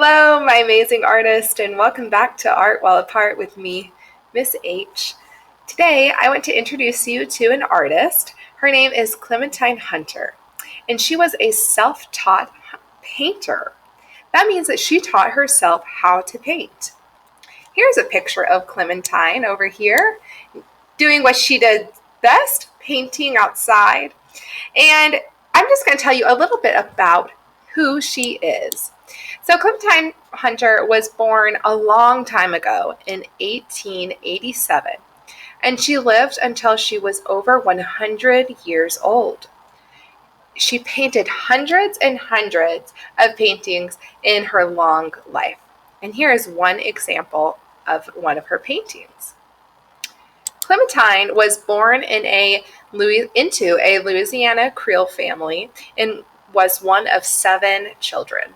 Hello, my amazing artist, and welcome back to Art While Apart with me, Miss H. Today, I want to introduce you to an artist. Her name is Clementine Hunter, and she was a self-taught painter. That means that she taught herself how to paint. Here's a picture of Clementine over here, doing what she did best, painting outside. And I'm just going to tell you a little bit about who she is. So Clementine Hunter was born a long time ago in 1887, and she lived until she was over 100 years old. She painted hundreds and hundreds of paintings in her long life. And here is one example of one of her paintings. Clementine was born into a Louisiana Creole family and was one of 7 children.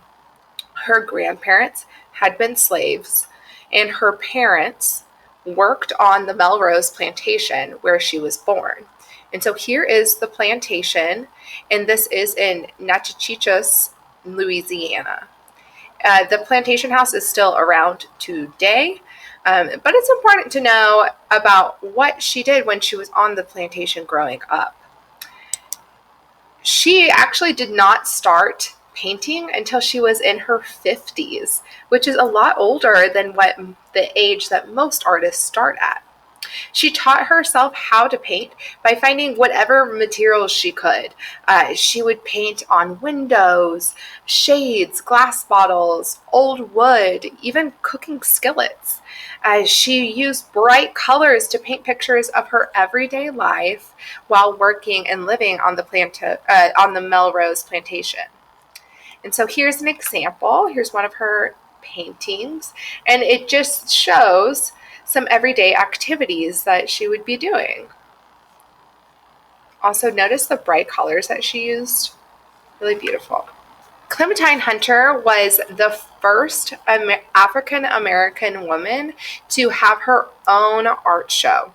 Her grandparents had been slaves, and her parents worked on the Melrose plantation where she was born. And so here is the plantation, and this is in Natchitoches, Louisiana. The plantation house is still around today, but it's important to know about what she did when she was on the plantation growing up. She actually did not start painting until she was in her 50s, which is a lot older than what the age that most artists start at. She taught herself how to paint by finding whatever materials she could. She would paint on windows, shades, glass bottles, old wood, even cooking skillets. She used bright colors to paint pictures of her everyday life while working and living on the Melrose plantation. And so here's an example. Here's one of her paintings, and it just shows some everyday activities that she would be doing. Also, notice the bright colors that she used. Really beautiful. Clementine Hunter was the first African American woman to have her own art show,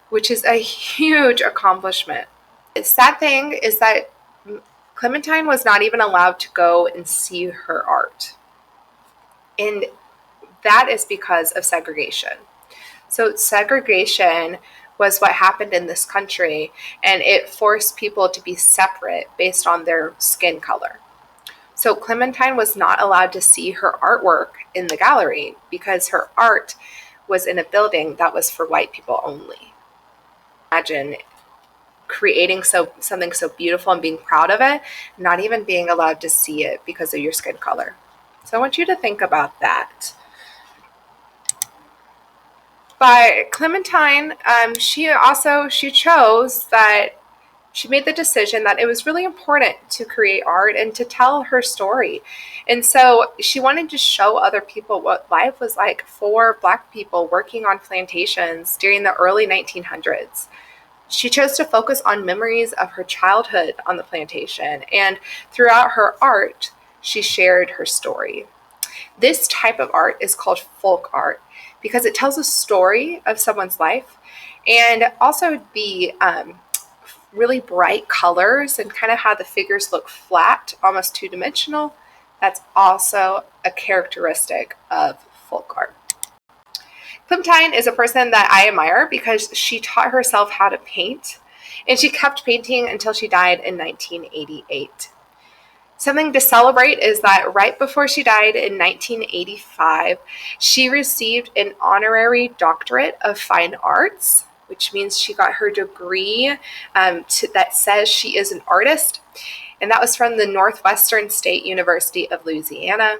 which is a huge accomplishment. The sad thing is that Clementine was not even allowed to go and see her art. And that is because of segregation. So segregation was what happened in this country, and it forced people to be separate based on their skin color. So Clementine was not allowed to see her artwork in the gallery because her art was in a building that was for white people only. Imagine creating something so beautiful and being proud of it, not even being allowed to see it because of your skin color. So I want you to think about that. But Clementine, she chose that she made the decision that it was really important to create art and to tell her story. And so she wanted to show other people what life was like for Black people working on plantations during the early 1900s. She chose to focus on memories of her childhood on the plantation, and throughout her art, she shared her story. This type of art is called folk art because it tells a story of someone's life, and also the really bright colors and kind of how the figures look flat, almost two-dimensional. That's also a characteristic of folk art. Clementine is a person that I admire because she taught herself how to paint, and she kept painting until she died in 1988. Something to celebrate is that right before she died in 1985, she received an honorary doctorate of fine arts, which means she got her degree that says she is an artist, and that was from the Northwestern State University of Louisiana.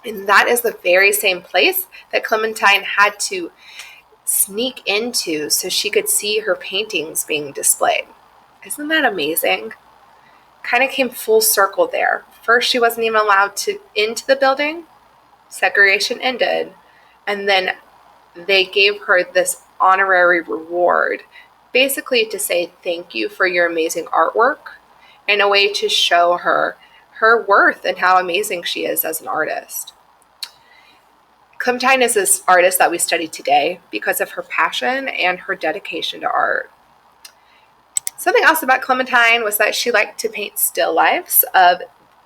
And that is the very same place that Clementine had to sneak into so she could see her paintings being displayed. Isn't that amazing? Kind of came full circle there. First, she wasn't even allowed into the building. Segregation ended. And then they gave her this honorary reward, basically to say thank you for your amazing artwork, and a way to show her worth and how amazing she is as an artist. Clementine is this artist that we study today because of her passion and her dedication to art. Something else about Clementine was that she liked to paint still lifes of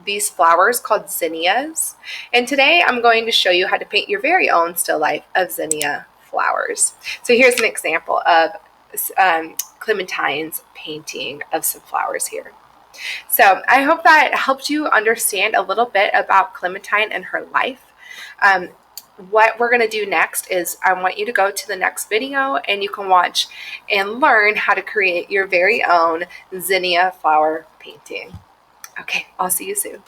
these flowers called zinnias. And today I'm going to show you how to paint your very own still life of zinnia flowers. So here's an example of Clementine's painting of some flowers here. So I hope that helped you understand a little bit about Clementine and her life. What we're going to do next is I want you to go to the next video and you can watch and learn how to create your very own zinnia flower painting. Okay, I'll see you soon.